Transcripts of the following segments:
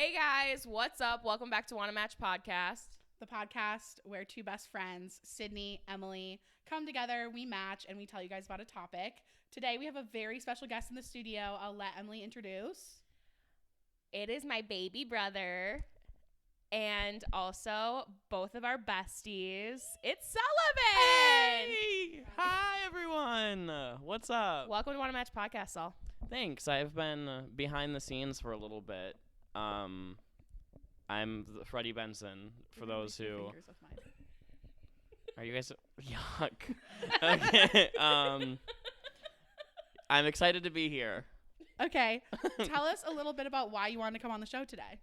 Hey guys, what's up? Welcome back to Wanna Match Podcast. The podcast where two best friends, Sydney, Emily, come together, we match, and we tell you guys about a topic. Today we have a very special guest in the studio. I'll let Emily introduce. It is my baby brother and also both of our besties. It's Sullivan! Hey! Hi, everyone! What's up? Welcome to Wanna Match Podcast, Sol. Thanks. I've been behind the scenes for a little bit. I'm Freddie Benson, for those who... Are you guys... Yuck. Okay, I'm excited to be here. Okay, tell us a little bit about why you wanted to come on the show today.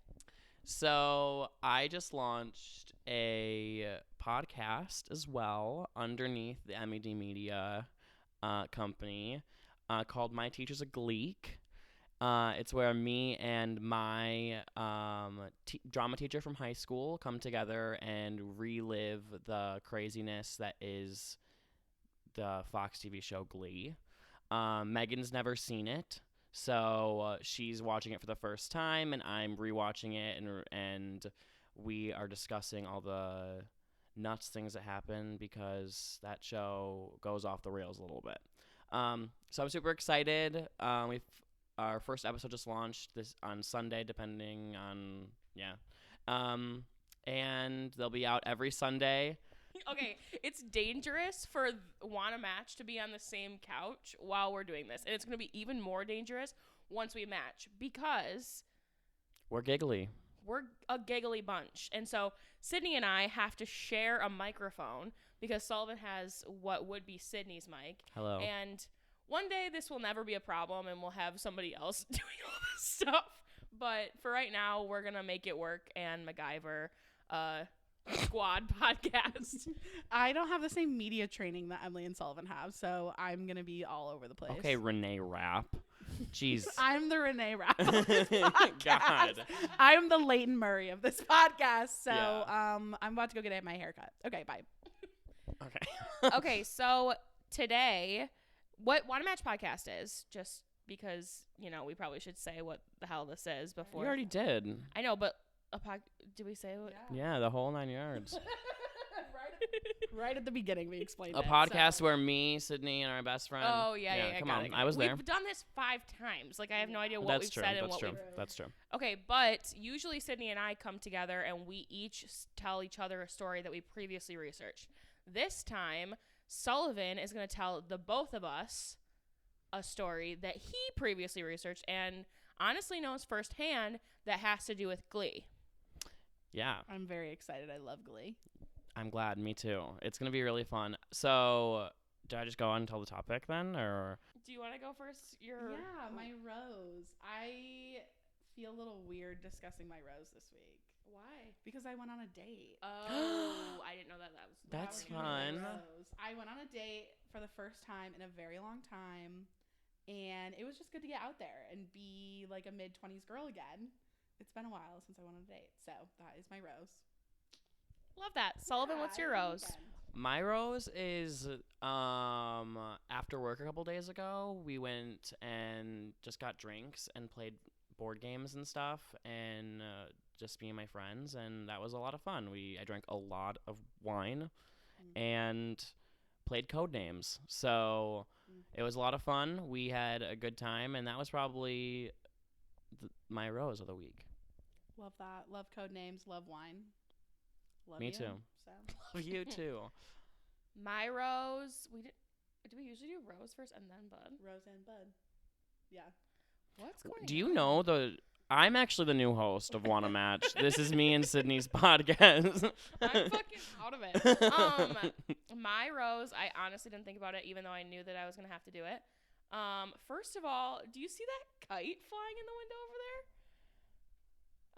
So, I just launched a podcast as well underneath the MED Media company called My Teacher's a Gleek. It's where me and my drama teacher from high school come together and relive the craziness that is the Fox TV show Glee. Megan's never seen it, so she's watching it for the first time, and I'm rewatching it, and we are discussing all the nuts things that happen because that show goes off the rails a little bit. So I'm super excited. Our first episode just launched this on Sunday, depending on, and they'll be out every Sunday. Okay, it's dangerous for Wanna Match to be on the same couch while we're doing this. And it's going to be even more dangerous once we match because... We're giggly. We're a giggly bunch. And so Sydney and I have to share a microphone because Sullivan has what would be Sydney's mic. Hello. And... one day this will never be a problem and we'll have somebody else doing all this stuff. But for right now, we're going to make it work and MacGyver squad podcast. I don't have the same media training that Emily and Sullivan have, so I'm going to be all over the place. Okay, Renee Rapp. Jeez. I'm the Renee Rapp of this podcast. God. I'm the Leighton Murray of this podcast, so Yeah. I'm about to go get my haircut. Okay, bye. Okay. Okay, so today... what Wanna Match Podcast is, just because, we probably should say what the hell this is before. You already did. I know, but did we say what? Yeah, the whole 9 yards. Right at the beginning, we explained A it, podcast so. where me, Sydney, and our best friend. Oh, yeah. Come got on, it. I was there. We've done this 5 times. Like, I have no idea what That's we've true. said and That's what true. we've... That's true. Okay, but usually Sydney and I come together and we each tell each other a story that we previously researched. This time, Sullivan is going to tell the both of us a story that he previously researched and honestly knows firsthand that has to do with Glee. Yeah. I'm very excited. I love Glee. I'm glad. Me too. It's going to be really fun. So, do I just go on and tell the topic then? Or Do you want to go first? Yeah, my rose. I feel a little weird discussing my rose this week. Why? Because I went on a date. Oh, I didn't know that was... That's That was my fun. rose. I went on a date for the first time in a very long time, and it was just good to get out there and be like a mid-20s girl again. It's been a while since I went on a date, so that is my rose. Love that. Sullivan, Yeah, what's your I had a rose? weekend. My rose is after work a couple days ago, we went and just got drinks and played board games and stuff, and just me and my friends, and that was a lot of fun. I drank a lot of wine and played code names, so it was a lot of fun. We had a good time, and that was probably my rose of the week. Love that. Love code names. Love wine. Love Me you, too. So. Love you too. My rose... do we usually do rose first and then bud? Rose and bud. Yeah. What's going on? Do you know I'm actually the new host of Wanna Match. This is me and Sydney's podcast. I'm fucking out of it. My rose, I honestly didn't think about it, even though I knew that I was going to have to do it. First of all, do you see that kite flying in the window over there?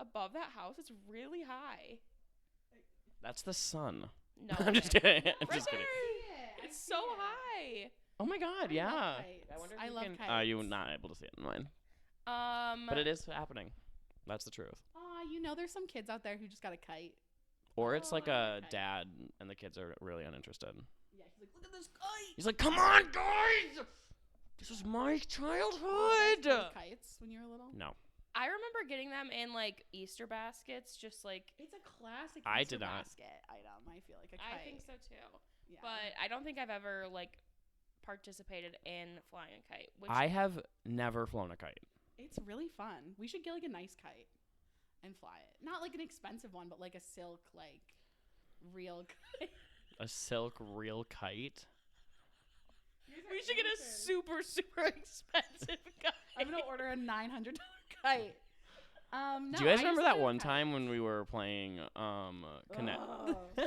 Above that house, it's really high. That's the sun. No. I'm just kidding. I'm Right just kidding. there. It's so high. Oh my god, yeah. I love kites. You're not able to see it in mine. But it is happening. That's the truth. Aw, there's some kids out there who just got a kite. Or it's like I a like kites. dad and the kids are really uninterested. Yeah, he's like, look at this kite. He's like, come on, guys! This is my childhood! Did you play kites when you were little? No. I remember getting them in like Easter baskets, just like. It's a classic I Easter did not. basket item. I feel like a kite. I think so too, Yeah. but I don't think I've ever like participated in flying a kite. Which I have never flown a kite. It's really fun. We should get like a nice kite and fly it. Not like an expensive one, but like a silk, like real kite. A silk real kite? we should get a super expensive kite. I'm gonna order a $900 kite. No, Do you guys I remember just that did a one kite. time when we were playing Connect?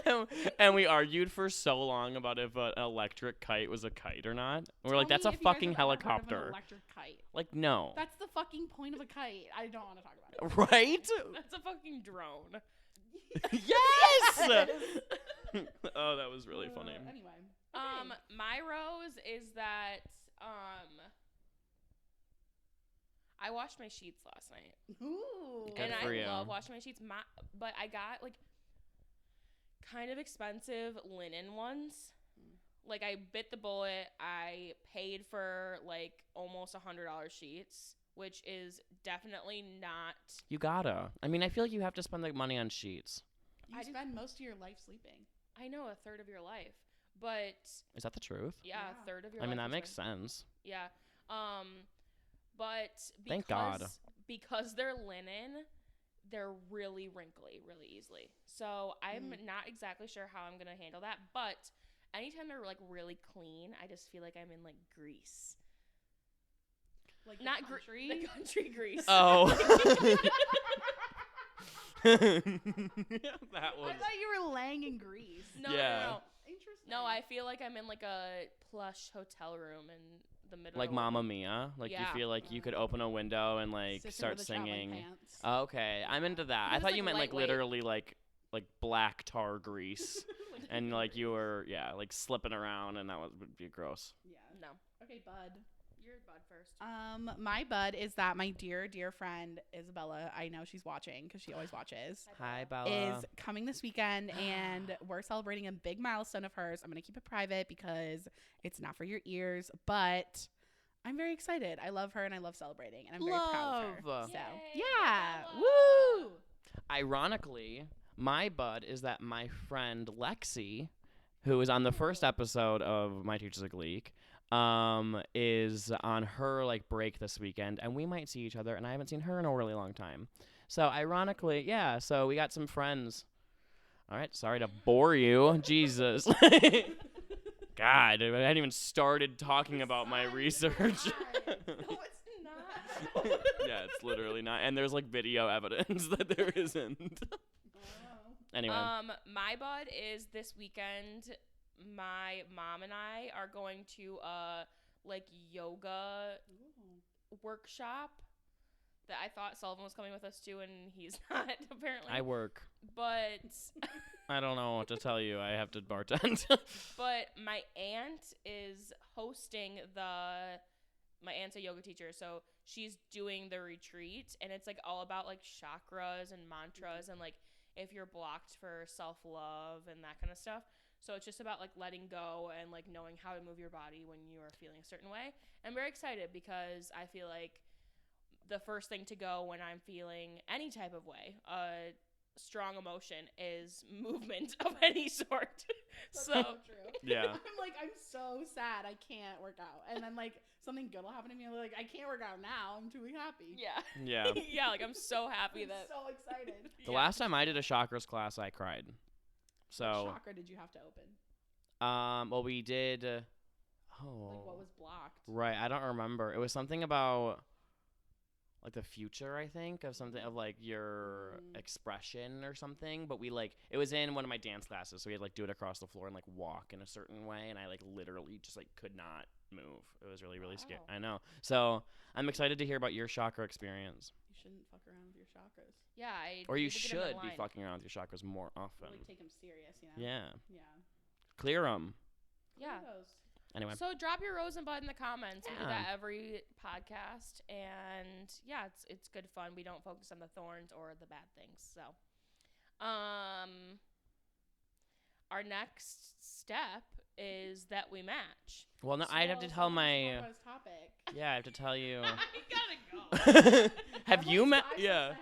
Oh. And we argued for so long about if an electric kite was a kite or not. We're like, Tell that's me a if you guys fucking have ever heard of an helicopter. electric kite. Like, no. That's the fucking point of a kite. I don't want to talk about it. Right? That's a fucking drone. Yes! Oh, that was really funny. Anyway. Okay. My rose is that I washed my sheets last night. Ooh. Good and for I you. love washing my sheets. But I got like kind of expensive linen ones. Like I bit the bullet. I paid for like almost $100 sheets, which is definitely not. You gotta. I mean, I feel like you have to spend like money on sheets. You spend most of your life sleeping. I know, a third of your life, but Is that the truth? yeah, Yeah. a third of your I life. mean, that is makes spent- sense. Yeah. But because, Thank God. because they're linen, they're really wrinkly really easily. So I'm not exactly sure how I'm gonna handle that. But anytime they're like really clean, I just feel like I'm in like Greece. Like the Not country. the country Greece. Oh. that I was. thought you were laying in Greece. No, Yeah. no. Interesting. No, I feel like I'm in like a plush hotel room in the middle. Like of the Mamma Mia. Like you Yeah. feel like you could open a window and like Sister start with the traveling singing. pants. Okay, I'm into that. But I it's, thought like, you meant like lightweight. literally like black tar grease, and like you were like slipping around, and that would be gross. Yeah. No, Okay, bud. you're bud first. My bud is that my dear friend Isabella, I know she's watching because she always watches, Hi, Bella. is coming this weekend, and we're celebrating a big milestone of hers. I'm gonna keep it private because it's not for your ears, but I'm very excited. I love her and I love celebrating, and I'm very proud of her. Love. So Yay, yeah, Isabella. woo! Ironically, my bud is that my friend Lexi, who is on the first episode of My Teacher's a Gleek, is on her like break this weekend, and we might see each other, and I haven't seen her in a really long time. So ironically, yeah, so we got some friends. All right, sorry to bore you. Jesus. God, I hadn't even started talking about my research. No, it's not. Yeah, it's literally not. And there's like video evidence that there isn't. Anyway. My bud is this weekend. My mom and I are going to like yoga workshop that I thought Sullivan was coming with us to, and he's not apparently. I work. But I don't know what to tell you. I have to bartend. but my aunt is hosting my aunt's a yoga teacher, so she's doing the retreat, and it's like all about like chakras and mantras and like if you're blocked for self-love and that kind of stuff. So it's just about like letting go and like knowing how to move your body when you are feeling a certain way. I'm very excited because I feel like the first thing to go when I'm feeling any type of way, strong emotion, is movement of any sort. So true. Yeah. I'm like, I'm so sad I can't work out, and then like something good will happen to me. I'm like, I can't work out now. I'm too happy. yeah. Yeah. Yeah, like I'm so happy I'm that so excited. The last time I did a chakras class, I cried. What So, chakra did you have to open? well, we did. Like what was blocked? Right. I don't remember. It was something about like the future, I think, of something of like your expression or something. But we like it was in one of my dance classes, so we had like do it across the floor and like walk in a certain way, and I like literally just like could not move. It was really scary. Wow. I know. So I'm excited to hear about your chakra experience, You shouldn't fuck around with your chakras. Yeah, I or you need to get 'em in should be line. fucking around with your chakras more often. Like take them serious, you know? Yeah, Yeah. clear them. Yeah. Kudos. Anyway. So drop your rose and bud in the comments. We do Yeah. that every podcast, and yeah, it's good fun. We don't focus on the thorns or the bad things. So, our next step is that we match. Well, no, I'd have to tell my. Topic. Yeah, I have to tell you. I gotta go. Have you met? Yeah.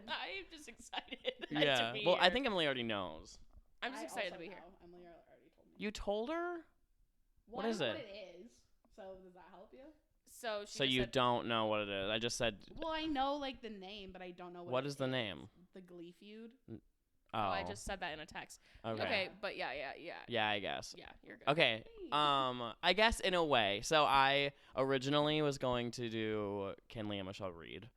I'm just excited. Yeah. To be Well, here. I think Emily already knows. I'm just excited to be here. Emily already told me. You told her? Well, What is I know it? What it is. So does that help you? So So you said, don't know what it is. I just said. Well, I know like the name, but I don't know What is the name? The Glee feud. Oh. I just said that in a text. Okay. Okay, but yeah. Yeah, I guess. Yeah, you're good. Okay. I guess in a way. So I originally was going to do Can Leah Michelle read,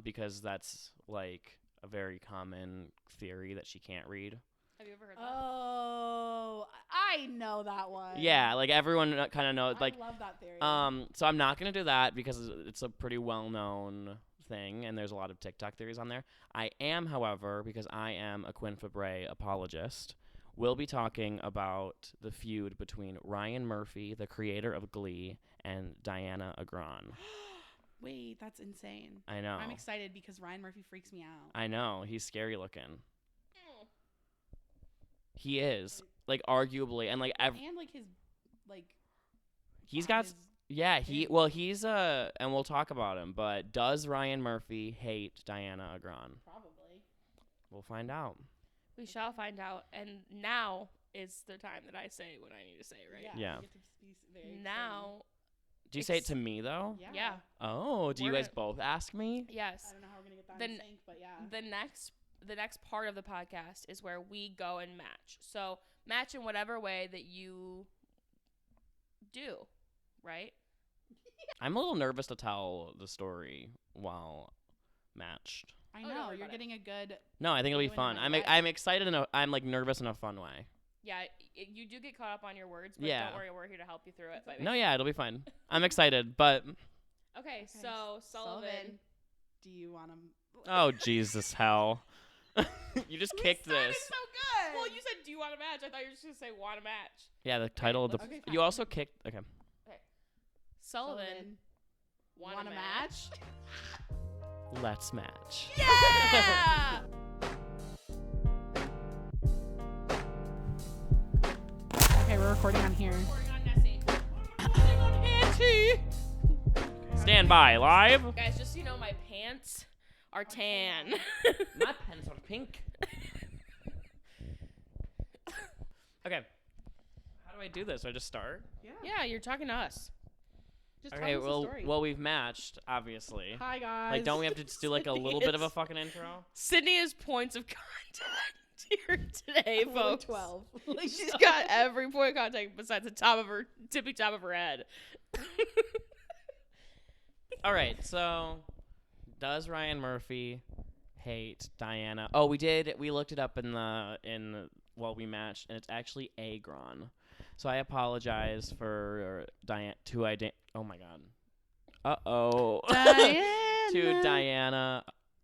because that's like a very common theory that she can't read. Have you ever heard that? Oh, I know that one. Yeah, like everyone kind of knows. Like, I love that theory. so I'm not gonna do that because it's a pretty well-known thing, and there's a lot of TikTok theories on there. I am, however, because I am a Quinn Fabray apologist, will be talking about the feud between Ryan Murphy, the creator of Glee, and Dianna Agron. Wait, that's insane. I know. I'm excited because Ryan Murphy freaks me out. I know. He's scary looking. He is, like, arguably, and like and like his like. he's got. his- Yeah, he's and we'll talk about him, but does Ryan Murphy hate Dianna Agron? Probably. We'll find out. We shall find out. And now is the time that I say what I need to say, right? Yeah. you get to be very Now. Do you say it to me though? excited. Yeah. Oh, do you We're guys both ask me? Yes. I don't know how we're gonna get that Then- in sync, but yeah. The next part of the podcast is where we go and match. So match in whatever way that you do, right? I'm a little nervous to tell the story while matched. I don't know worry you're about it. getting a good. No, I think it'll be Doing fun. my I'm best. I'm excited and I'm like nervous in a fun way. Yeah, you do get caught up on your words, but Yeah. don't worry, we're here to help you through it. Baby. No, yeah, it'll be fun. I'm excited, but Okay, so Sullivan. Do you want to? oh Jesus hell. You just kicked Started this. so good. Well, you said, "Do you want a match?" I thought you were just gonna say, "Want a match." Yeah, the title of the Okay, you fine. also kicked okay. Sullivan. Want a match? Let's match. Yeah. Okay, we're recording on here. Recording on Nessie. Recording on Auntie. Stand by live. Guys, just so you know, my pants are tan. My pants are pink. Okay. How do I do this? Do I just start? Yeah, you're talking to us. Just Okay, tell us the story. well we've matched, obviously. Hi guys. Like, don't we have to just do like a little bit of a fucking intro? Sydney has points of contact here today, I'm only folks. 12. She's got every point of contact besides the tippy top of her head. All right, so does Ryan Murphy hate Dianna? Oh, we looked it up while we matched, and it's actually Agron. So I apologize for oh my god. Uh-oh. Dianna. To Dianna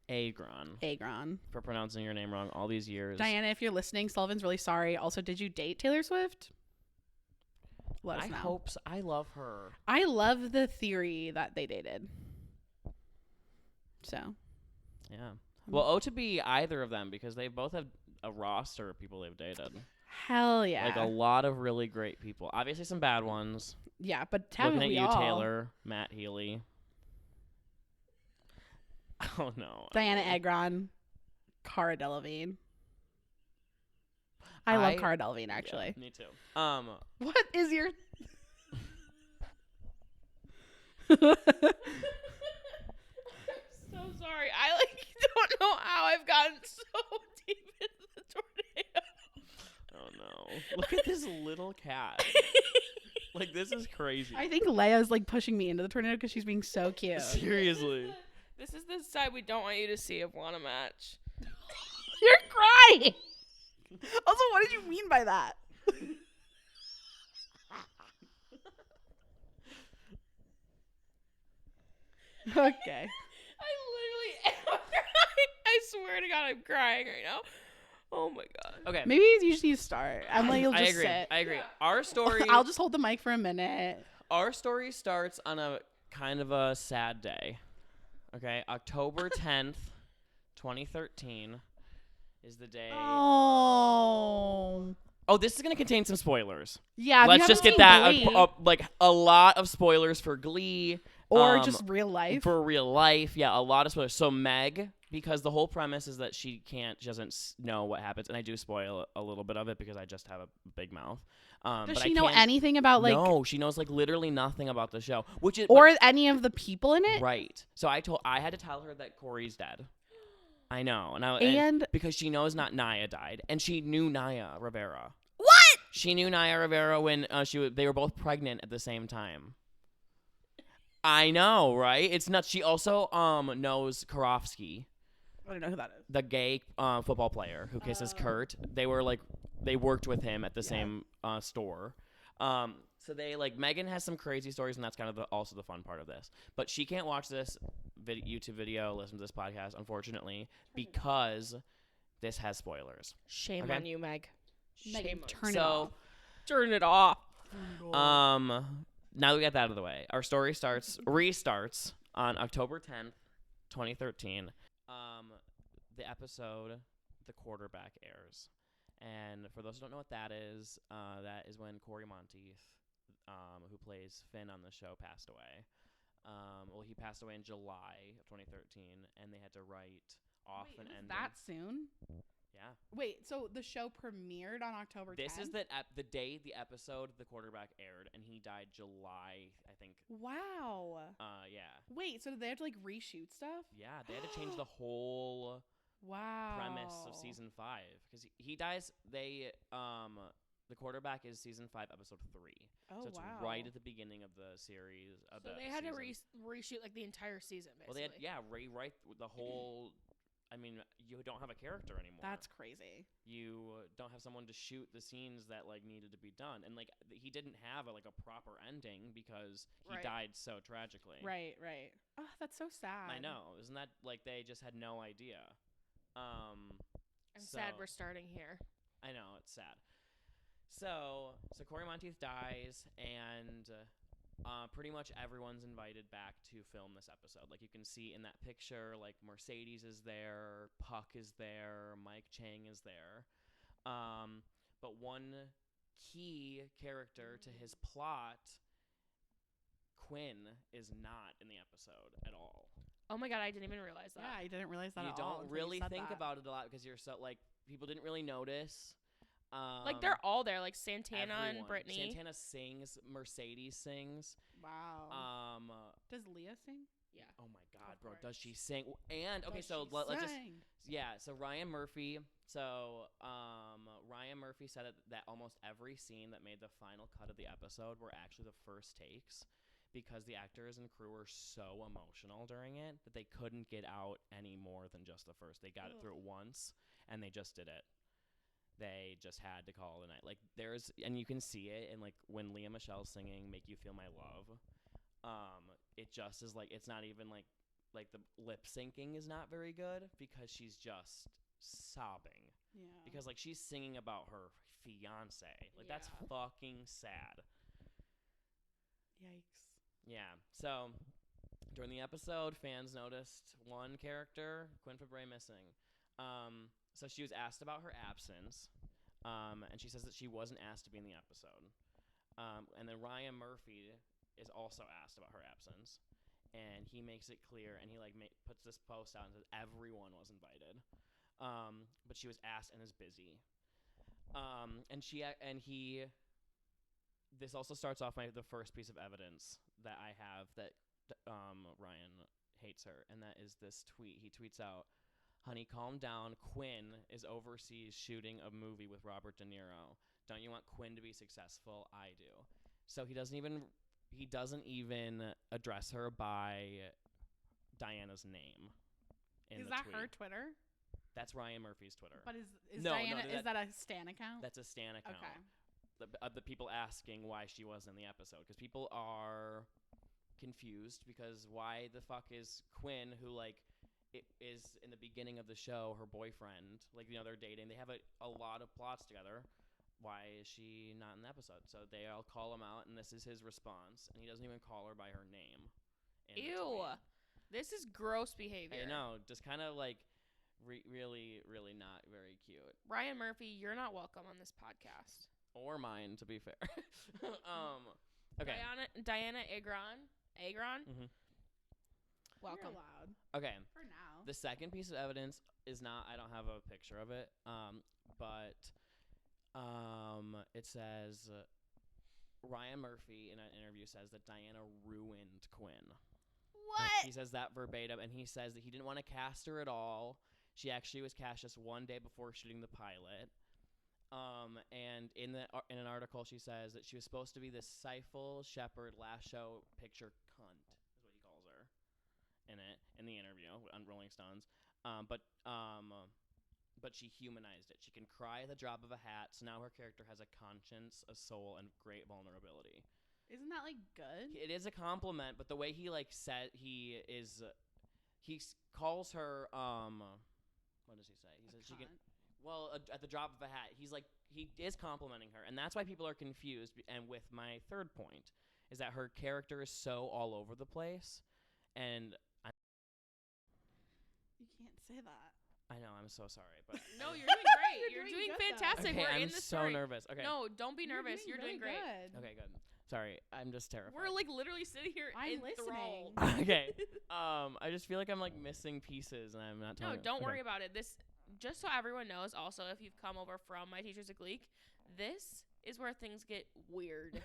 Agron Agron. for pronouncing your name wrong all these years. Diana, if you're listening, Sullivan's really sorry. Also, did you date Taylor Swift? Let us I know. hope so. I love her. I love the theory that they dated. So. Yeah. Well, O to be either of them because they both have a roster of people they've dated. Hell yeah. Like a lot of really great people. Obviously some bad ones. Yeah, but haven't Looking at we you, all? Taylor, Matt Healy. Oh no. Dianna Agron, Cara Delevingne. I love Cara Delevingne, actually. Yeah, me too. What is your... So sorry. I don't know how I've gotten so deep into the tornado. Oh no. Look at this little cat. Like this is crazy. I think Leia's like pushing me into the tornado because she's being so cute. Seriously. This is the side we don't want you to see of Want a Match. You're crying. Also, what did you mean by that? Okay. I literally am crying. I swear to God, I'm crying right now. Oh my God. Okay. Maybe you just need to start. Emily, you'll I just agree. sit. I agree. Yeah. Our story I'll just hold the mic for a minute. Our story starts on a kind of a sad day. Okay? October 10th, 2013 is the day. Oh. Oh, this is going to contain some spoilers. Yeah, Let's just get that like a lot of spoilers for Glee or just real life. For real life, yeah, a lot of spoilers. So Meg, because the whole premise is that she doesn't know what happens, and I do spoil a little bit of it because I just have a big mouth. Does she know anything about like? No, she knows like literally nothing about the show, any of the people in it. Right. So I had to tell her that Corey's dead. I know, and because she knows not Naya died, and she knew Naya Rivera. What? She knew Naya Rivera when they were both pregnant at the same time. I know, right? It's nuts. She also knows Karofsky. I don't know who that is. The gay football player who kisses Kurt. They worked with him at the same store. So they Megan has some crazy stories, and that's kind of also the fun part of this. But she can't watch this YouTube video, listen to this podcast, unfortunately, because this has spoilers. Shame on you, Meg. Megan, turn it off. Turn it off. Now we got that out of the way. Our story restarts on October 10th, 2013. The episode The Quarterback airs. And for those who don't know what that is when Corey Monteith, who plays Finn on the show, passed away. He passed away in July of 2013, and they had to write off an ending. That soon? Yeah. Wait, so the show premiered on October 10th? This is the day the episode The Quarterback aired, and he died July, I think. Wow. Yeah. Wait, so did they have to reshoot stuff? Yeah, they had to change the whole premise of season 5 because he dies. The Quarterback is season 5, episode 3. Oh, so it's right at the beginning of the series. So they had to reshoot the entire season, basically. Well, they had rewrite the whole. I mean, you don't have a character anymore. That's crazy. You don't have someone to shoot the scenes that needed to be done, and he didn't have a proper ending because he died so tragically. Right. Oh, that's so sad. I know, isn't that they just had no idea. I'm sad we're starting here. I know, it's sad. So Corey Monteith dies, and pretty much everyone's invited back to film this episode. You can see in that picture, Mercedes is there, Puck is there, Mike Chang is there. But one key character to his plot, Quinn, is not in the episode at all. Oh my God, I didn't even realize that. Yeah, I didn't realize that at all. You don't really think about it a lot because you're so people didn't really notice. They're all there, Santana and Brittany. Santana sings, Mercedes sings. Wow. Does Leah sing? Yeah. Oh my God, bro, does she sing? And okay, so let's just So Ryan Murphy. So Ryan Murphy said that almost every scene that made the final cut of the episode were actually the first takes, because the actors and crew were so emotional during it that they couldn't get out any more than just the first. They got it through it once, and they just did it. They just had to call it a night. And you can see it, and when Leah Michelle's singing "Make You Feel My Love," it just is it's not even the lip syncing is not very good because she's just sobbing. Yeah. Because she's singing about her fiance. That's fucking sad. Yikes. Yeah. So during the episode, fans noticed one character, Quinn Fabray, missing. So she was asked about her absence, and she says that she wasn't asked to be in the episode. And then Ryan Murphy is also asked about her absence, and he makes it clear, and he puts this post out and says everyone was invited, but she was asked and is busy. This also starts off the first piece of evidence that I have that Ryan hates her, and that is this tweet. He tweets out, "Honey, calm down. Quinn is overseas shooting a movie with Robert De Niro. Don't you want Quinn to be successful? I do." So he doesn't even address her by Diana's name. Is that her Twitter? That's Ryan Murphy's Twitter. But is Diana, is that a Stan account? That's a Stan account. Okay. The people asking why she wasn't in the episode, because people are confused because why the fuck is Quinn, who it is in the beginning of the show her boyfriend, they're dating, they have a lot of plots together, why is she not in the episode? So they all call him out, and this is his response, and he doesn't even call her by her name. Ew, this is gross behavior. I know, just kind of really, really not very cute. Ryan Murphy, you're not welcome on this podcast. Or mine, to be fair. Okay. Dianna Agron. Mm-hmm. Welcome. You're allowed. Okay. For now. The second piece of evidence is not. I don't have a picture of it. But it says Ryan Murphy in an interview says that Dianna ruined Quinn. What? He says that verbatim, and he says that he didn't want to cast her at all. She actually was cast just one day before shooting the pilot. And in an article, she says that she was supposed to be this Seifel Shepherd last show picture cunt, is what he calls her, in the interview on Rolling Stones. But she humanized it. She can cry at the drop of a hat. So now her character has a conscience, a soul, and great vulnerability. Isn't that like good? It is a compliment, but the way he calls her what does he say? He says she can. Well, at the drop of a hat, he is complimenting her, and that's why people are confused. And with my third point is that her character is so all over the place, and you can't say that. I know, I'm so sorry, but No, you're doing great. You're doing good, fantastic. okay, We're I'm in the so story. nervous. Okay. No, don't be nervous. You're doing really great. Good. Okay, good. Sorry, I'm just terrified. We're like literally sitting here I'm enthralled. listening. Okay. I just feel like I'm like missing pieces, and I'm not telling. No, don't worry about it. This, just so everyone knows, also, if you've come over from My Teacher's a Gleek, this is where things get weird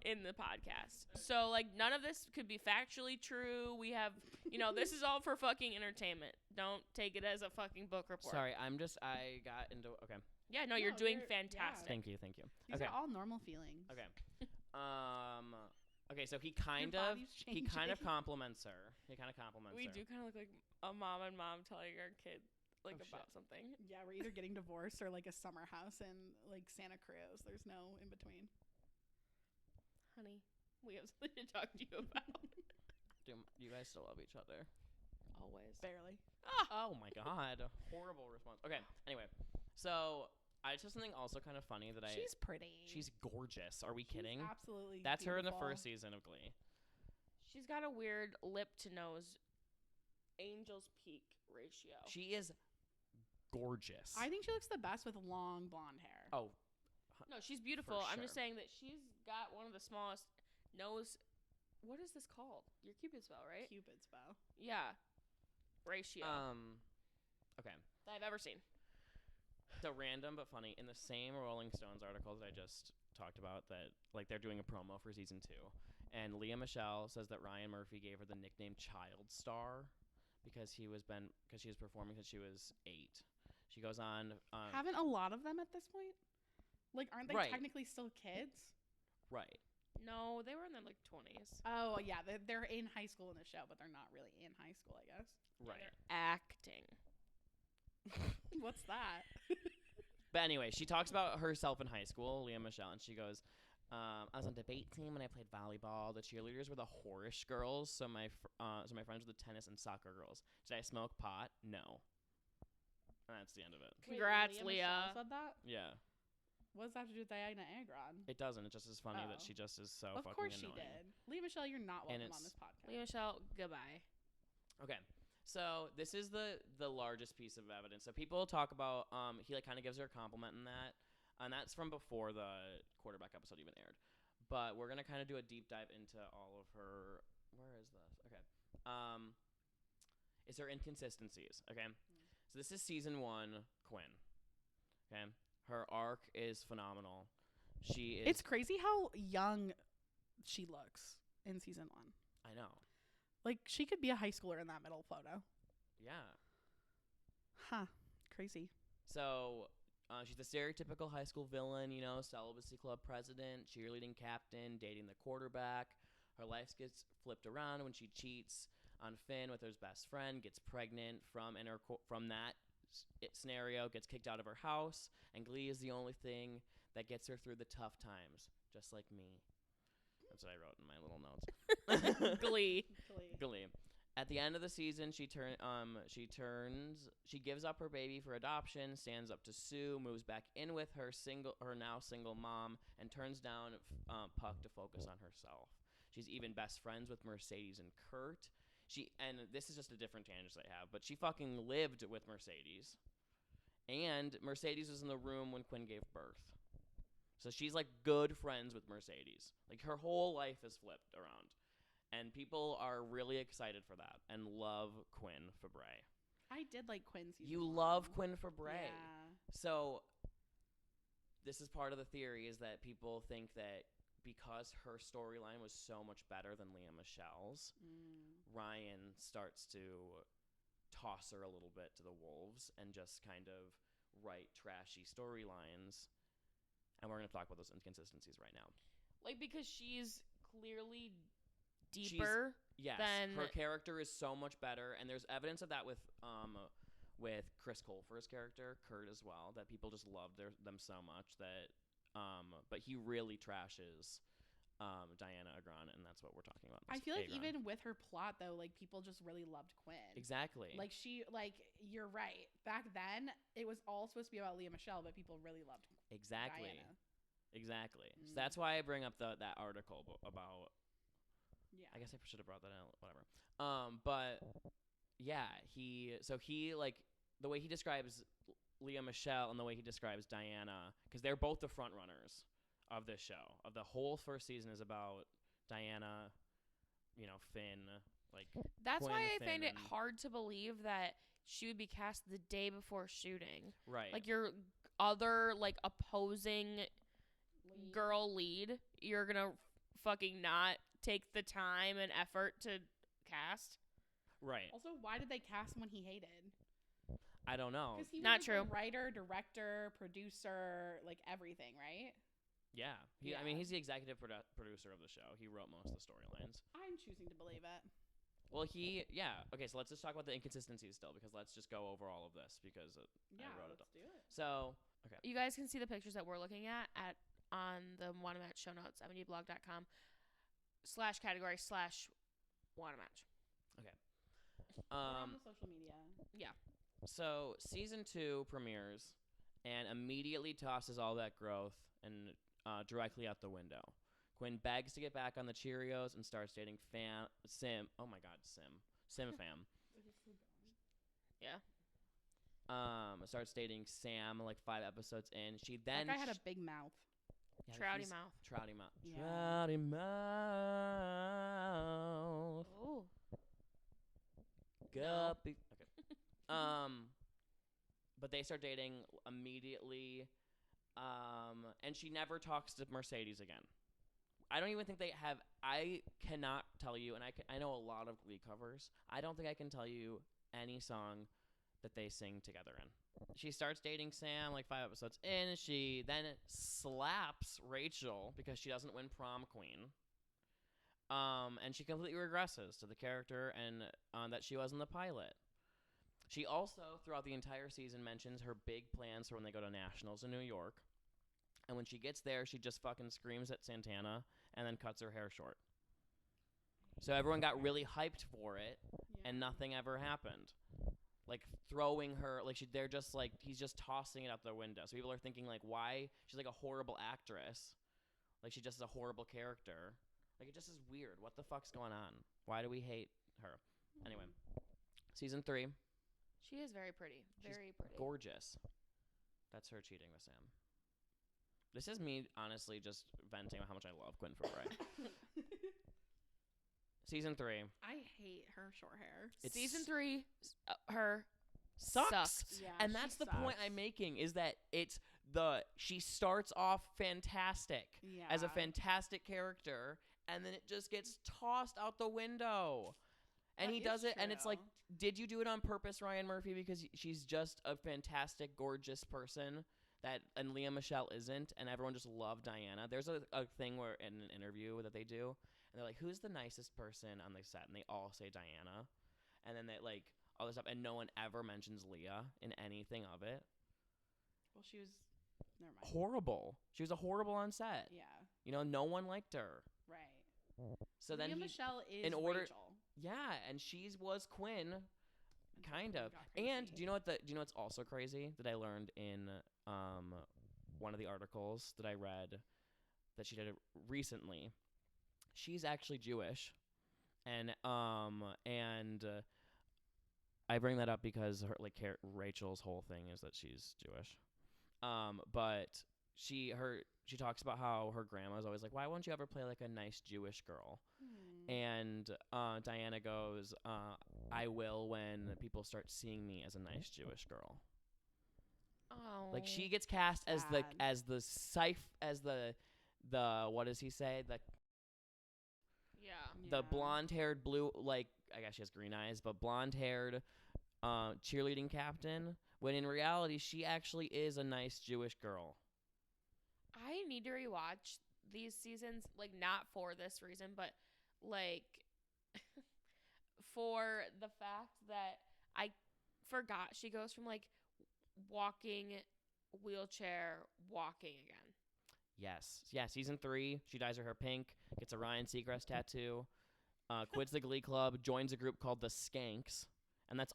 in the podcast. So, like, none of this could be factually true. We have, this is all for fucking entertainment. Don't take it as a fucking book report. Sorry, I got into. Okay. Yeah, no, you're doing yeah. fantastic. Thank you. These Okay. are all normal feelings. Okay. Okay, so he kind of compliments her. He kind of compliments We her. do kind of look like a mom and mom telling our kid, like, about something. Yeah, we're either getting divorced or like a summer house in like Santa Cruz. There's no in between. Honey, we have something to talk to you about. Do you guys still love each other? Always. Barely. Oh my god. Horrible response. Okay, anyway. So, I just something also kind of funny that She's pretty. She's gorgeous. Are we kidding? Absolutely. That's beautiful. her in the first season of Glee. She's got a weird lip to nose angel's peak ratio. She is gorgeous. I think she looks the best with long blonde hair. Oh. No, she's beautiful. For I'm just sure. saying that she's got one of the smallest nose. What is this called? Your Cupid's bow, right? Cupid's bow. Yeah. Ratio Okay. that I've ever seen. So random but funny. In the same Rolling Stones article that I just talked about, that like they're doing a promo for season 2, and Leah Michele says that Ryan Murphy gave her the nickname Child Star because she was performing since she was 8. She goes on. Haven't a lot of them at this point? Like, aren't they Right. technically still kids? Right. No, they were in their like 20s. Oh yeah, they're in high school in the show, but they're not really in high school, I guess. Right. They're acting. What's that? But anyway, she talks about herself in high school, Leah Michele, and she goes, I was on debate team when I played volleyball. The cheerleaders were the whorish girls, so my friends were the tennis and soccer girls. Did I smoke pot? No. And that's the end of it. Congrats, Wait, Leah. Michele said that? Yeah. What does that have to do with Dianna Aaron? It doesn't. It's just as funny that Oh. she just is so Of fucking course annoying. she did. Leah Michele, you're not And welcome on it's- this podcast. Leah Michele, goodbye. Okay. So this is the largest piece of evidence. So people talk about he like kind of gives her a compliment in that, and that's from before the quarterback episode even aired. But we're gonna kind of do a deep dive into all of her. Where is this? Okay. Is her inconsistencies. Okay. So this is season 1, Quinn. Okay. Her arc is phenomenal. She is. It's crazy how young she looks in season 1. I know. Like, she could be a high schooler in that middle photo. Yeah. Huh. Crazy. So she's the stereotypical high school villain, celibacy club president, cheerleading captain, dating the quarterback. Her life gets flipped around when she cheats on Finn with her best friend, gets pregnant from that scenario, gets kicked out of her house, and Glee is the only thing that gets her through the tough times, just like me. That's what I wrote in my little notes. Glee. Glee. At the end of the season, she gives up her baby for adoption, stands up to Sue, moves back in with her now single mom, and turns down Puck to focus on herself. She's even best friends with Mercedes and Kurt. and this is just a different tangent I have, but she fucking lived with Mercedes. And Mercedes was in the room when Quinn gave birth. So she's like good friends with Mercedes. Like her whole life is flipped around. And people are really excited for that and love Quinn Fabray. I did like Quinn season You 1. love Quinn Fabray. Yeah. So this is part of the theory is that people think that because her storyline was so much better than Leah Michelle's, Ryan starts to toss her a little bit to the wolves and just kind of write trashy storylines. And we're going to talk about those inconsistencies right now. Like, because she's clearly deeper than... her character is so much better, and there's evidence of that with Chris Colfer's character, Kurt, as well, that people just love them so much that... but he really trashes Dianna Agron, and that's what we're talking about. I feel like Agron. even with her plot, though, like, people just really loved Quinn. Exactly. Like, you're right. Back then, it was all supposed to be about Leah Michelle, but people really loved Exactly. Diana. Exactly. So that's why I bring up that article about... Yeah. I guess I should have brought that out. Whatever. But, yeah, he, like, the way he describes Leah Michelle and the way he describes Diana, because they're both the front runners of this show. Of the whole first season is about Diana, Finn, like. That's Quinn, why I Finn, find it and- hard to believe that she would be cast the day before shooting. Right. Like, your other, like, opposing girl lead, you're gonna fucking not take the time and effort to cast. Right. Also, why did they cast him when he hated? I don't know. Because he was Not like, true. the writer, director, producer, like everything, right? Yeah. Yeah. I mean, he's the executive producer of the show. He wrote most of the storylines. I'm choosing to believe it. Well, okay, so let's just talk about the inconsistencies still, because let's just go over all of this, because Yeah, I wrote it let's down. do it. So, okay. You guys can see the pictures that we're looking at on the Wannamatch show notes, mdblog.com/category/Wannamatch. Okay. We're on the social media. So season 2 premieres and immediately tosses all that growth and directly out the window. Quinn begs to get back on the Cheerios and starts dating Sim. Oh my God, Sim fam. Yeah. Starts dating Sam like 5 episodes in. She then That guy had a big mouth. yeah, Trouty he's- mouth. Trouty mouth. Yeah. Trouty mouth. Ooh. Guppy. Okay. But they start dating immediately. And she never talks to Mercedes again. I don't even think they have. I cannot tell you, and I know a lot of Glee covers. I don't think I can tell you any song that they sing together in. She starts dating Sam like 5 episodes in, and she then slaps Rachel because she doesn't win prom queen. And she completely regresses to the character and that she was in the pilot. She also, throughout the entire season, mentions her big plans for when they go to nationals in New York. And when she gets there, she just fucking screams at Santana and then cuts her hair short. So everyone got really hyped for it, and nothing ever happened. Like throwing her, like they're just like, he's just tossing it out the window. So people are thinking like, why? She's like a horrible actress. Like she just is a horrible character. Like it just is weird. What the fuck's going on? Why do we hate her? Anyway, season 3. She is very pretty. Very pretty. Gorgeous. That's her cheating with Sam. This is me honestly just venting about how much I love Quinn Fabray. Season 3. I hate her short hair. Season 3, her Sucks. sucks. Yeah, And she that's the point sucks. I'm making is that she starts off fantastic as a fantastic character, and then it just gets tossed out the window. And That he is does it, and it's like, true. did you do it on purpose, Ryan Murphy? Because she's just a fantastic, gorgeous person and Leah Michelle isn't, and everyone just loved Diana. There's a thing where in an interview that they do, and they're like, who's the nicest person on the set? And they all say Diana. And then they like all this stuff, and no one ever mentions Leah in anything of it. Well, she was. Never mind. Horrible. She was a horrible on set. Yeah. No one liked her. Right. So then Leah he, Michelle is in order- Rachel. yeah, and she was Quinn, kind Quinn of. got And crazy. do you know what's also crazy that I learned in one of the articles that I read that she did recently? She's actually Jewish, And I bring that up because Rachel's whole thing is that she's Jewish. But she talks about how her grandma's always like, why won't you ever play like a nice Jewish girl? And Dianna goes, I will when people start seeing me as a nice Jewish girl. Oh. Like she gets cast as the what does he say? The blonde-haired blue, like I guess she has green eyes, but blonde-haired cheerleading captain, when in reality she actually is a nice Jewish girl. I need to rewatch these seasons, like not for this reason, but like for the fact that I forgot she goes from like walking, wheelchair, walking again. Yes. Yeah, season 3, she dyes her hair pink, gets a Ryan Seacrest tattoo, quits the Glee Club, joins a group called the Skanks, and that's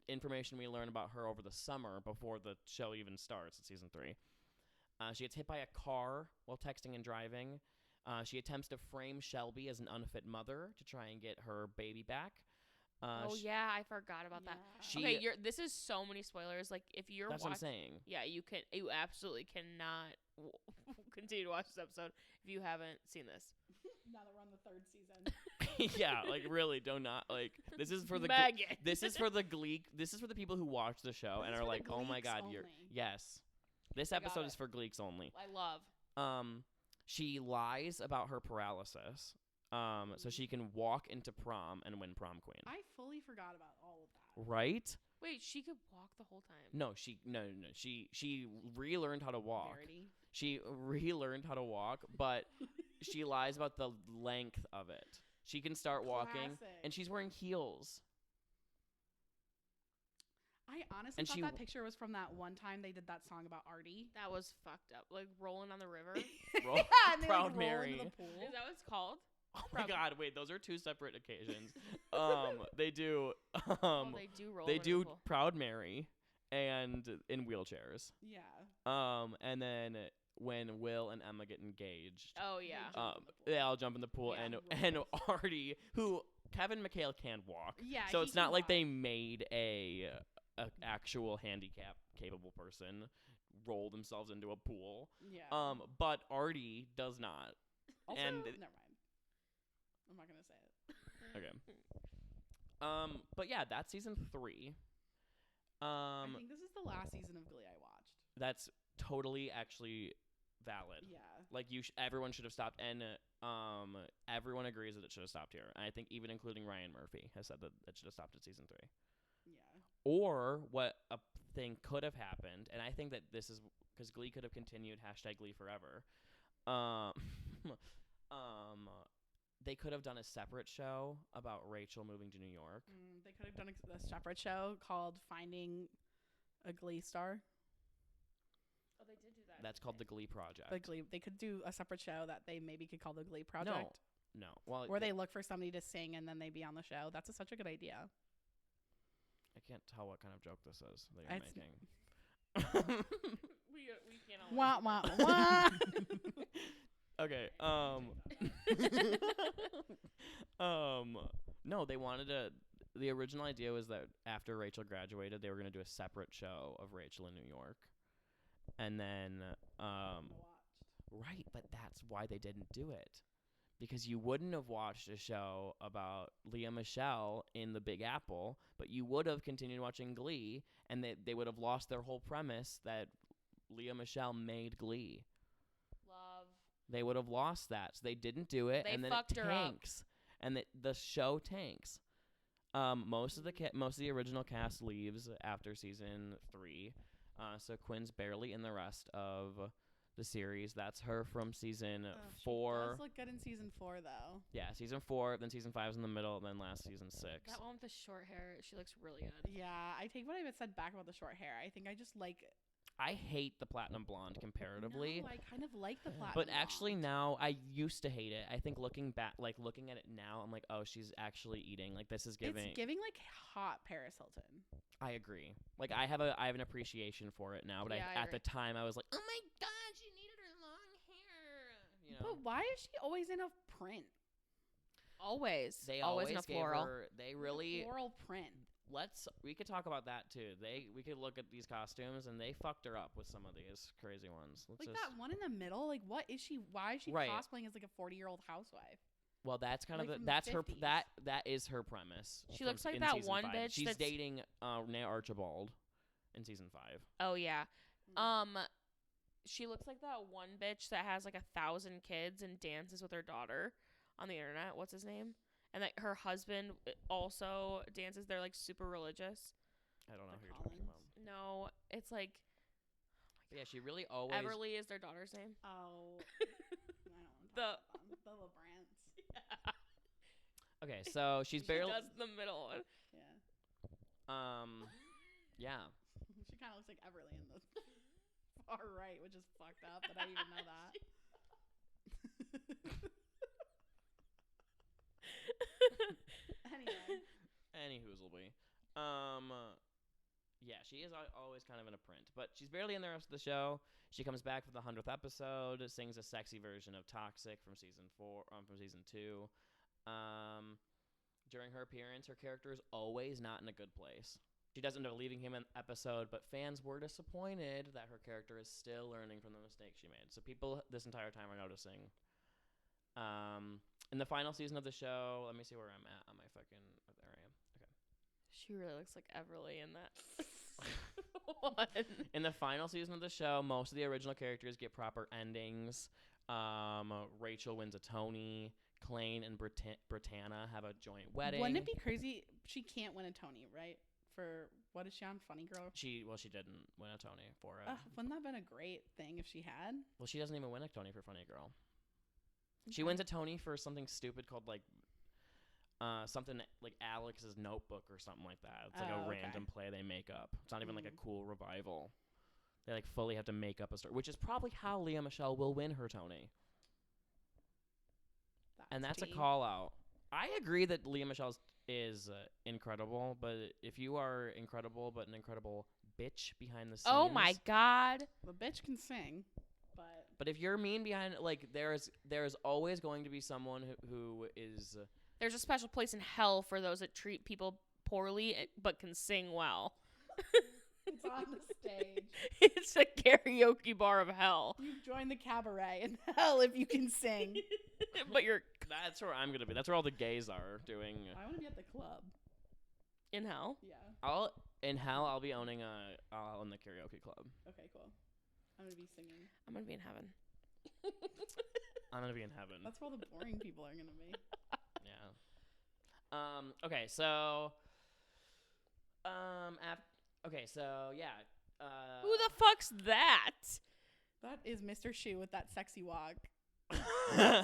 information we learn about her over the summer before the show even starts in season 3. She gets hit by a car while texting and driving. She attempts to frame Shelby as an unfit mother to try and get her baby back. Yeah, I forgot about that. This is so many spoilers. Like, if you're that's what I'm saying. Yeah, you absolutely cannot continue to watch this episode if you haven't seen this. Now that we're on the 3rd season. Yeah, like really, do not like. This is for the this is for the Gleek. This is for the people who watch the show and are like, oh my god, only. Yes. This episode is for Gleeks only. I love. She lies about her paralysis. So she can walk into prom and win prom queen. I fully forgot about all of that. Right? Wait, she could walk the whole time. No. She relearned how to walk. Verity. She relearned how to walk, but she lies about the length of it. She can start walking, and she's wearing heels. I honestly thought that picture was from that one time they did that song about Artie. That was fucked up. Like rolling on the river. And they Proud roll Mary. into the pool. Is that what it's called? Oh my god, wait, those are 2 separate occasions. They do they do Proud Mary and in wheelchairs. Yeah. And then when Will and Emma get engaged. Oh yeah. They all jump in the pool, and Artie, who Kevin McHale can walk. Yeah. So it's not like they made a actual handicap capable person roll themselves into a pool. Yeah. But Artie does not. Also, and never mind. I'm not gonna say it. Okay. But yeah, that's season 3. I think this is the last season of Glee I watched. That's totally actually valid. Yeah. Like everyone should have stopped, and everyone agrees that it should have stopped here. And I think even including Ryan Murphy has said that it should have stopped at season 3. Yeah. Or what a thing could have happened, and I think that this is because Glee could have continued #Glee forever. They could have done a separate show about Rachel moving to New York. They could have done a separate show called Finding a Glee Star. Oh, they did do that. That's called the Glee Project. They could do a separate show that they maybe could call the Glee Project. No. Well, where they look for somebody to sing and then they be on the show. That's such a good idea. I can't tell what kind of joke this is that you're making. we can't. Wah wah wah. Okay. No, they wanted the original idea was that after Rachel graduated, they were going to do a separate show of Rachel in New York. And then right, but that's why they didn't do it. Because you wouldn't have watched a show about Leah Michele in the Big Apple, but you would have continued watching Glee, and they would have lost their whole premise that Leah Michele made Glee. They would have lost that. So they didn't do it, and then it tanks. And the show tanks. Most of the original cast leaves after season 3. So Quinn's barely in the rest of the series. That's her from season 4. She does look good in season 4, though. Yeah, season 4, then season 5 is in the middle, and then last season 6. That one with the short hair, she looks really good. Yeah, I take what I said back about the short hair. I think I just like... I hate the platinum blonde comparatively. No, I kind of like the platinum But actually now, I used to hate it. I think looking at it now, I'm like, oh, she's actually eating. Like, this is giving... It's giving, like, hot Paris Hilton. I agree. Like, I have an appreciation for it now, but at the time, I was like, oh my god, she needed her long hair. You know? But why is she always in a print? Always. They always in a always gave floral. her. They really. Floral print. We could talk about that too. We could look at these costumes and they fucked her up with some of these crazy ones. Like that one in the middle. Like, what is she? Why is she Right. cosplaying as like a 40-year-old housewife? Well, that's kind Like of from the that's her 50s. that is her premise. She looks like in that season one 5. bitch She's that's- dating Renee Archibald in season 5. Oh yeah. Mm. She looks like that one bitch that has like 1,000 kids and dances with her daughter on the internet. What's his name? And like her husband also dances. They're like super religious. I don't know The who you're talking about. Collins. No, it's like But yeah, she really always. Everly is their daughter's name. Oh, I don't want to The- talk about them. The LeBrants. Okay, so she's She barely. does the middle one. Yeah. Yeah. She kind of looks like Everly in the far right, which is fucked up that I even know that. Anyway. Anywho's will be. Yeah, she is always kind of in a print, but she's barely in the rest of the show. She comes back for the 100th episode, sings a sexy version of "Toxic" from season 2. During her appearance, her character is always not in a good place. She does end up leaving him in the episode, but fans were disappointed that her character is still learning from the mistakes she made. So people this entire time are noticing. In the final season of the show, let me see where I'm at on my fucking. There I am. Okay. She really looks like Everly in that one. In the final season of the show, most of the original characters get proper endings. Rachel wins a Tony. Klaine and Britannia have a joint wedding. Wouldn't it be crazy? She can't win a Tony, right? For what is she on? Funny Girl? She didn't win a Tony for it. Wouldn't that have been a great thing if she had? Well, she doesn't even win a Tony for Funny Girl. She Okay. wins a Tony for something stupid called like something like Alex's Notebook or something like that. It's like Oh, a okay. random play they make up. It's not even like a Mm. cool revival. They like fully have to make up a story, which is probably how Leah Michele will win her Tony. And that's a tea. call out. I agree that Leah Michele is incredible, but if you are incredible but an incredible bitch behind the scenes. Oh my god. The bitch can sing, but But if you're mean behind, like there's always going to be someone who is. There's a special place in hell for those that treat people poorly but can sing well. it's on the stage. It's a karaoke bar of hell. You've joined the cabaret in hell if you can sing. But you're That's where I'm gonna be. That's where all the gays are doing. I want to be at the club. in hell. Yeah. In hell, I'll be owning I'll own the karaoke club. Okay, cool. I'm going to be singing. I'm going to be in heaven. I'm gonna be in heaven. That's where all the boring people are going to be. Yeah. Okay, so. Okay, so yeah. Who the fuck's that? That is Mr. Shu with that sexy walk. Yeah.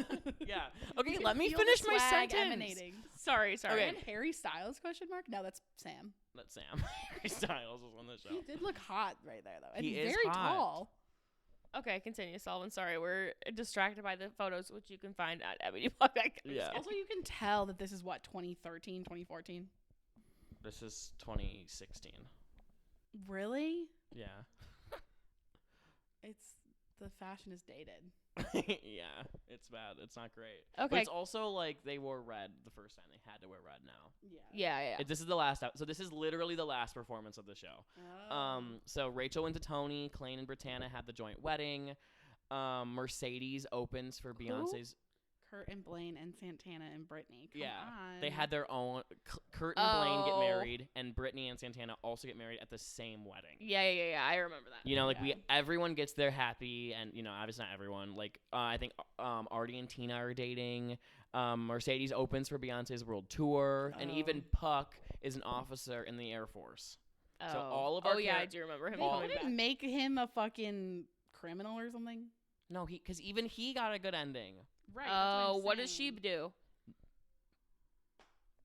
Okay, You can let me feel the finish my swag sentence. emanating. Sorry. Okay. And Harry Styles, question mark? No, that's Sam. That's Sam. Harry Styles was on the show. He did look hot right there, though. And He is very hot. tall. Okay, continue, Sullivan. Sorry, we're distracted by the photos, which you can find at EbonyBlog. Yeah. Also, you can tell that this is, what, 2013, 2014? This is 2016. Really? Yeah. The fashion is dated. Yeah, it's bad. It's not great. Okay. But it's also like they wore red the first time. They had to wear red now. Yeah. Yeah. This is the last. So this is literally the last performance of the show. So Rachel went to Tony. Klaine and Britannia had the joint wedding. Mercedes opens for Beyonce's. Kurt and Blaine and Santana and Brittany. Come Yeah, on. they had their own. Kurt and Blaine get Oh. married, and Brittany and Santana also get married at the same wedding. Yeah. I remember that. You know, like Yeah. everyone gets there happy, and you know, obviously not everyone. Like, I think Artie and Tina are dating. Mercedes opens for Beyonce's world tour, and even Puck is an officer in the Air Force. Oh. So all of our Oh, yeah, char- I do remember him They coming wouldn't back. make him a fucking criminal or something. No, because even he got a good ending. Right. Oh, what does she do?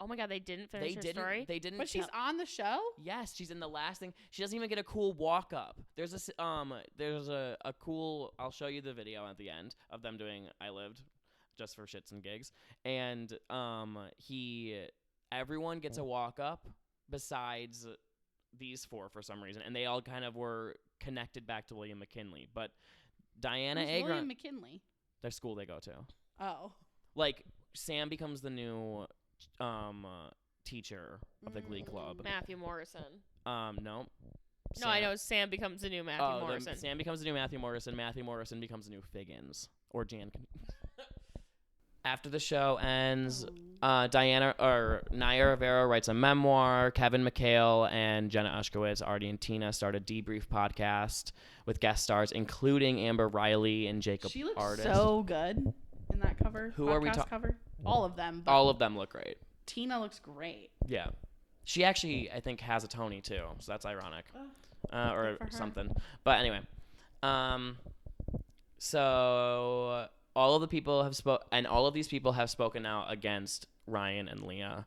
Oh my god, they didn't finish her story? They didn't. But she's tell- on the show? Yes, she's in the last thing. She doesn't even get a cool walk up. There's a cool. I'll show you the video at the end of them doing "I Lived," just for shits and gigs. And everyone gets a walk up besides these four for some reason, and they all kind of were connected back to William McKinley. But Dianna Who's William Aaron, McKinley. their school they go to. Oh. Like Sam becomes the new teacher of the Glee Club. Matthew Morrison. No. No, Sam- I know Sam becomes the new Matthew Morrison. Sam becomes the new Matthew Morrison. Matthew Morrison becomes the new Figgins or Jan. After the show ends, Naya Rivera writes a memoir. Kevin McHale and Jenna Ushkowitz, Artie and Tina start a debrief podcast with guest stars, including Amber Riley and Jacob She looks Artist. so good in that cover. Who are we cover? All of them. But All of them look great. Tina looks great. Yeah. She actually, I think, has a Tony, too, so that's ironic. Or good for her. something. But anyway. So all of the people have and all of these people have spoken out against Ryan and Leah,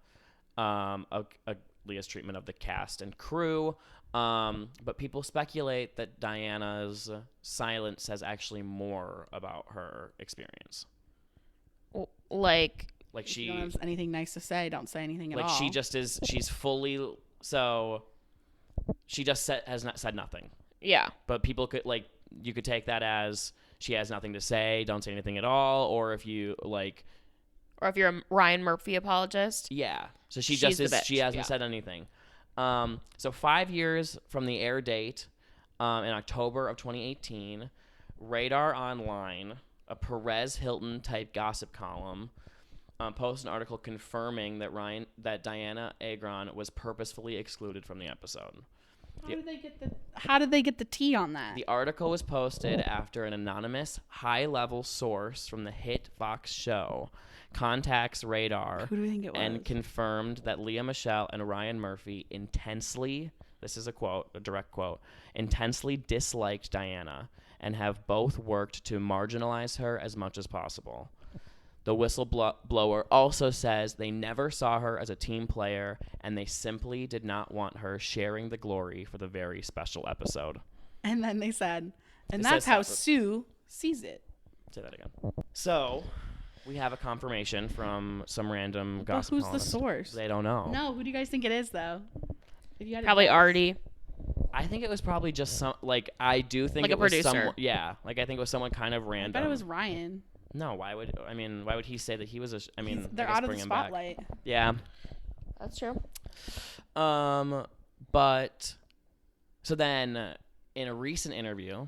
Leah's treatment of the cast and crew. But people speculate that Diana's silence says actually more about her experience. Like If you don't have anything nice to say, don't say anything at all. Like she just is. She's fully. So she just has not said nothing. Yeah. But people could you could take that as she has nothing to say, don't say anything at all, or if you or if you're a Ryan Murphy apologist. Yeah. So she She's just the is. bitch, She hasn't said anything. So 5 years from the air date, in October of 2018, Radar Online, a Perez Hilton type gossip column, posted an article confirming that Dianna Agron was purposefully excluded from the episode. How did they get the tea on that? The article was posted after an anonymous high-level source from the hit Fox show contacts Radar Who do we think it was? and confirmed that Leah Michele and Ryan Murphy intensely, this is a quote, a direct quote, intensely disliked Dianna and have both worked to marginalize her as much as possible. The whistleblower also says they never saw her as a team player and they simply did not want her sharing the glory for the very special episode. And then they said, and It that's says how separate. Sue sees it. Say that again. So, we have a confirmation from some random But gossip who's the columnist. source? They don't know. No, who do you guys think it is, though? If you had to Probably guess. Artie. I think it was probably just some, I do think Like it a was producer. someone, yeah. I think it was someone kind of I random. bet it was Ryan. No, why would he say that he was They're I guess out of the bring him back. spotlight. Yeah. That's true. But so then in a recent interview,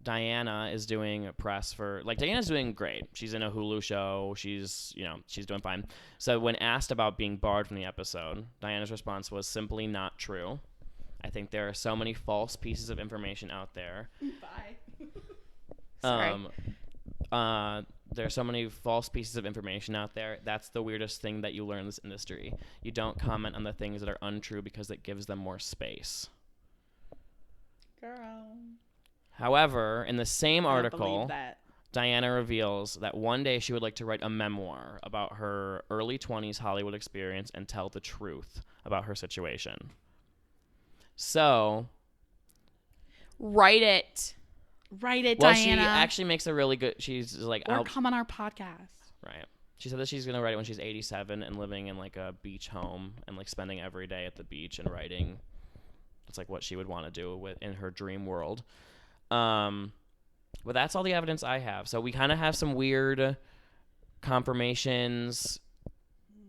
Dianna is doing press for Diana's doing great. She's in a Hulu show. She's doing fine. So when asked about being barred from the episode, Diana's response was simply not true. I think there are so many false pieces of information out there. Bye. Sorry. There are so many false pieces of information out there. That's the weirdest thing that you learn in this industry. You don't comment on the things that are untrue because it gives them more space. Girl. However, in the same I don't article, believe that. Dianna reveals that one day she would like to write a memoir about her early 20s Hollywood experience and tell the truth about her situation. So, Write it. Write it, well, Dianna. she actually makes a really good. She's like, or come on our podcast. right. She said that she's gonna write it when she's 87 and living in a beach home and spending every day at the beach and writing. It's what she would want to do in her dream world. But that's all the evidence I have. So we kind of have some weird confirmations.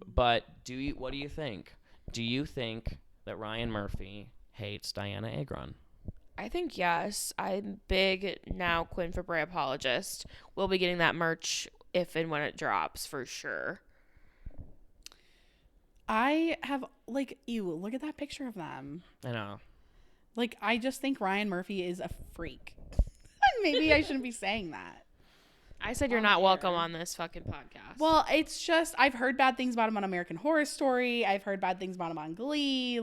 But what do you think? Do you think that Ryan Murphy hates Dianna Agron? I think yes. I'm big now Quinn Fabray apologist. We'll be getting that merch if and when it drops for sure. I have ew, look at that picture of them. I know. I just think Ryan Murphy is a freak. Maybe I shouldn't be saying that. I said you're not welcome on this fucking podcast. Well, it's just I've heard bad things about him on American Horror Story. I've heard bad things about him on Glee.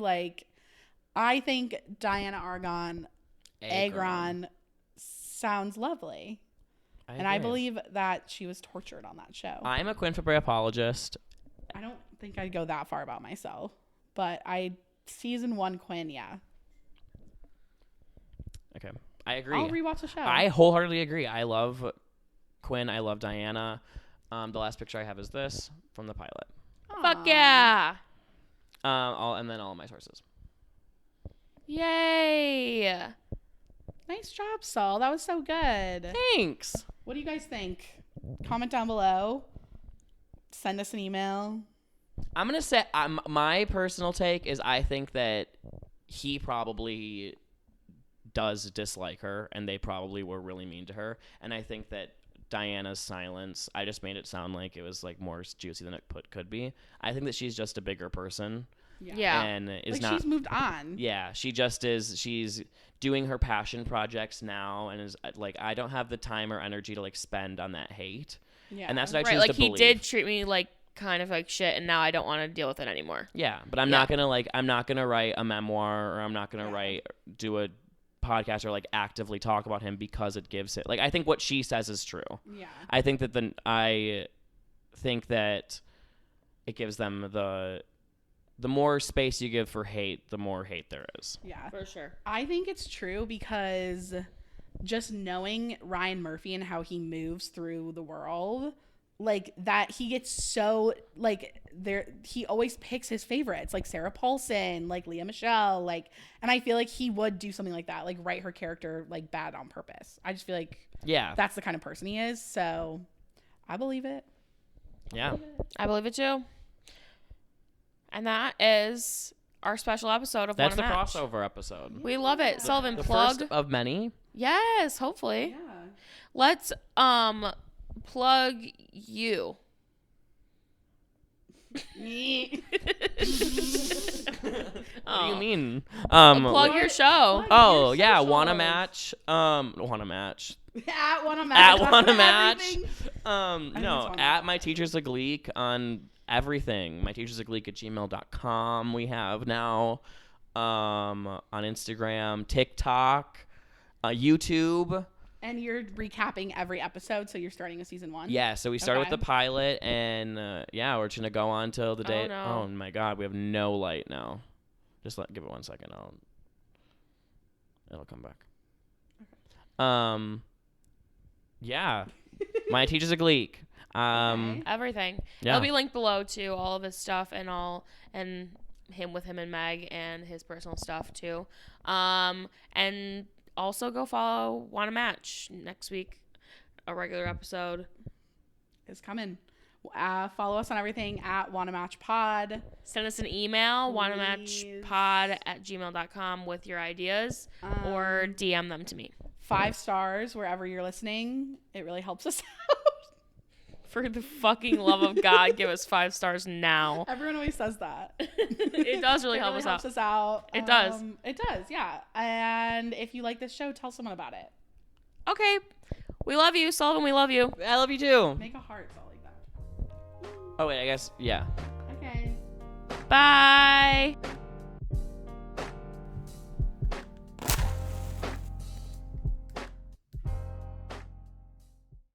I think Dianna Agron sounds lovely. I agree. believe that she was tortured on that show. I'm a Quinn Fabray apologist. I don't think I'd go that far about myself, but season 1 Quinn, yeah. Okay. I agree. I'll rewatch the show. I wholeheartedly agree. I love Quinn. I love Dianna. The last picture I have is this from the pilot. fuck yeah. And then all of my sources. Yay. Nice job, Saul. That was so good. Thanks. What do you guys think? Comment down below. Send us an email. I'm going to say my personal take is I think that he probably does dislike her, and they probably were really mean to her. And I think that Diana's silence, I just made it sound like it was like more juicy than it could be. I think that she's just a bigger person. Yeah. And is like not. She's moved on. Yeah, she just is. She's doing her passion projects now, and is like, I don't have the time or energy to like spend on that hate. Yeah. And that's what I Right, choose like to he believe. did treat me like kind of like shit, and now I don't want to deal with it anymore. Yeah, but I'm not gonna write a memoir, or I'm not gonna do a podcast or like actively talk about him because it gives it, like, I think what she says is true. Yeah. I think that it gives them the more space you give for hate, the more hate there is. Yeah. For sure. I think it's true because just knowing Ryan Murphy and how he moves through the world, like that he gets so like he always picks his favorites, like Sarah Paulson, like Leah Michele, like, and I feel like he would do something like that, like write her character like bad on purpose. I just feel like that's the kind of person he is. So I believe it. Yeah. I believe it too. And that is our special episode of That's Wanna the Match. crossover episode. We love it. Sullivan, The plug. first of many. Yes, hopefully. Yeah. Let's plug you. What do you mean? Plug your show. Oh your yeah, socials. wanna match? Wanna match? At Wanna Match. At Wanna Match. Everything. No, Wanna at Match. My Teacher's a Gleek on everything. MyTeachersAGleek@gmail.com. We have now on Instagram, TikTok, YouTube. And you're recapping every episode, so you're starting a season 1? Yeah, so we started with Okay. the pilot, and we're just gonna go on till the day. no. Oh my God, we have no light now. Just give it 1 second. It'll come back. Yeah, My Teacher's a Gleek. Okay. Everything. Yeah. It'll be linked below too, all of his stuff and him and Meg and his personal stuff too. And also go follow Wanna Match next week. A regular episode is coming. Follow us on everything at Wanna Match Pod. Send us an email, Please. wannamatchpod@gmail.com with your ideas, or DM them to me. 5 stars wherever you're listening. It really helps us out. For the fucking love of God, give us 5 stars now. Everyone always says that. It does really help us helps out. us out. It does. It does, yeah. And if you like this show, tell someone about it. Okay. We love you, Sullivan. We love you. I love you too. Make a heart all like that. Oh wait, I guess yeah. Okay. Bye.